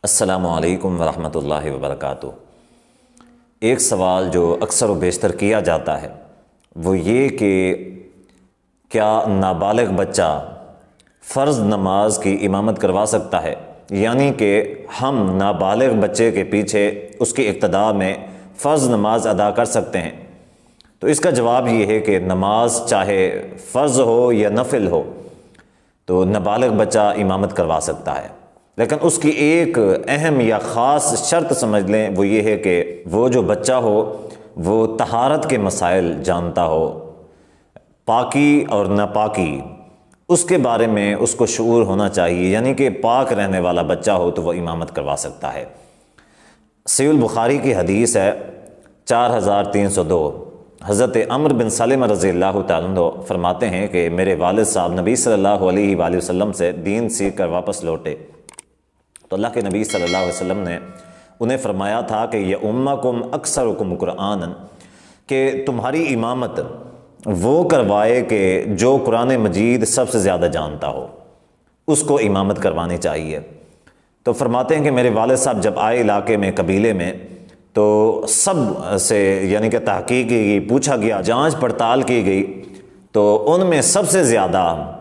السلام علیکم ورحمۃ اللہ وبرکاتہ۔ ایک سوال جو اکثر و بیشتر کیا جاتا ہے وہ یہ کہ کیا نابالغ بچہ فرض نماز کی امامت کروا سکتا ہے، یعنی کہ ہم نابالغ بچے کے پیچھے اس کی اقتداء میں فرض نماز ادا کر سکتے ہیں؟ تو اس کا جواب یہ ہے کہ نماز چاہے فرض ہو یا نفل ہو تو نابالغ بچہ امامت کروا سکتا ہے، لیکن اس کی ایک اہم یا خاص شرط سمجھ لیں، وہ یہ ہے کہ وہ جو بچہ ہو وہ طہارت کے مسائل جانتا ہو، پاکی اور ناپاکی اس کے بارے میں اس کو شعور ہونا چاہیے، یعنی کہ پاک رہنے والا بچہ ہو تو وہ امامت کروا سکتا ہے۔ صحیح البخاری کی حدیث ہے 4302، حضرت عمر بن سلمہ رضی اللہ تعالیٰ عنہ فرماتے ہیں کہ میرے والد صاحب نبی صلی اللہ علیہ وآلہ وسلم سے دین سیکھ کر واپس لوٹے تو اللہ کے نبی صلی اللہ علیہ وسلم نے انہیں فرمایا تھا کہ یؤمکم اکثرکم قرآنا، کہ تمہاری امامت وہ کروائے کہ جو قرآن مجید سب سے زیادہ جانتا ہو، اس کو امامت کروانی چاہیے۔ تو فرماتے ہیں کہ میرے والد صاحب جب آئے علاقے میں، قبیلے میں، تو سب سے یعنی کہ تحقیق کی گئی، پوچھا گیا، جانچ پڑتال کی گئی، تو ان میں سب سے زیادہ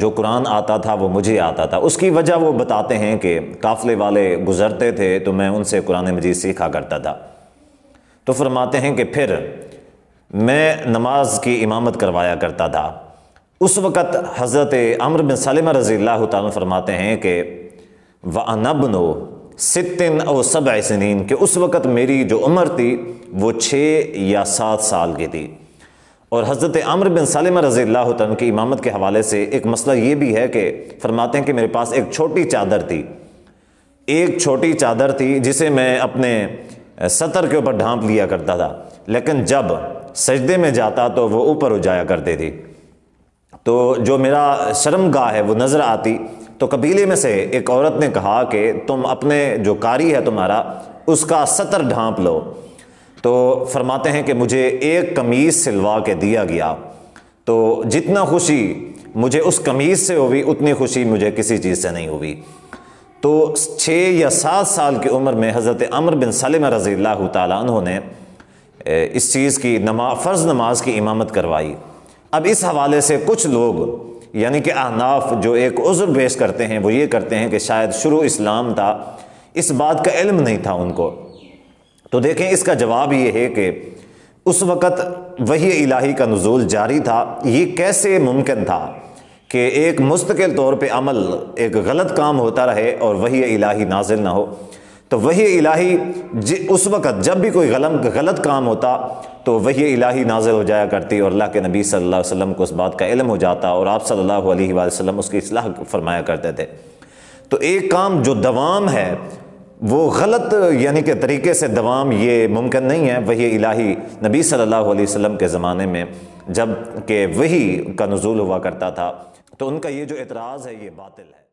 جو قرآن آتا تھا وہ مجھے آتا تھا۔ اس کی وجہ وہ بتاتے ہیں کہ قافلے والے گزرتے تھے تو میں ان سے قرآن مجید سیکھا کرتا تھا۔ تو فرماتے ہیں کہ پھر میں نماز کی امامت کروایا کرتا تھا۔ اس وقت حضرت عمر بن سلمہ رضی اللہ تعالیٰ فرماتے ہیں کہ وَأَنَا ابْنُ 6 أو 7 سنین، کہ اس وقت میری جو عمر تھی وہ 6 یا 7 سال کی تھی۔ اور حضرت عمر بن سلمہ رضی اللہ تعالیٰ کی امامت کے حوالے سے ایک مسئلہ یہ بھی ہے کہ فرماتے ہیں کہ میرے پاس ایک چھوٹی چادر تھی، جسے میں اپنے سطر کے اوپر ڈھانپ لیا کرتا تھا، لیکن جب سجدے میں جاتا تو وہ اوپر ہو جایا کرتے تھی، تو جو میرا شرمگاہ ہے وہ نظر آتی۔ تو قبیلے میں سے ایک عورت نے کہا کہ تم اپنے جو قاری ہے تمہارا، اس کا سطر ڈھانپ لو۔ تو فرماتے ہیں کہ مجھے ایک قمیص سلوا کے دیا گیا، تو جتنا خوشی مجھے اس قمیص سے ہوئی اتنی خوشی مجھے کسی چیز سے نہیں ہوئی۔ تو 6 یا 7 سال کی عمر میں حضرت عمر بن سلمہ رضی اللہ تعالیٰ عنہ نے اس چیز کی فرض نماز کی امامت کروائی۔ اب اس حوالے سے کچھ لوگ یعنی کہ احناف جو ایک عذر پیش کرتے ہیں وہ یہ کرتے ہیں کہ شاید شروع اسلام تھا، اس بات کا علم نہیں تھا ان کو۔ تو دیکھیں اس کا جواب یہ ہے کہ اس وقت وحی الہی کا نزول جاری تھا، یہ کیسے ممکن تھا کہ ایک مستقل طور پہ عمل، ایک غلط کام ہوتا رہے اور وحی الہی نازل نہ ہو؟ تو وحی الہی اس وقت جب بھی کوئی غلط کام ہوتا تو وحی الہی نازل ہو جایا کرتی اور اللہ کے نبی صلی اللہ علیہ وسلم کو اس بات کا علم ہو جاتا اور آپ صلی اللہ علیہ وآلہ وسلم اس کی اصلاح فرمایا کرتے تھے۔ تو ایک کام جو دوام ہے وہ غلط یعنی کہ طریقے سے دوام یہ ممکن نہیں ہے۔ وحی الہی نبی صلی اللہ علیہ وسلم کے زمانے میں جب کہ وحی کا نزول ہوا کرتا تھا، تو ان کا یہ جو اعتراض ہے یہ باطل ہے۔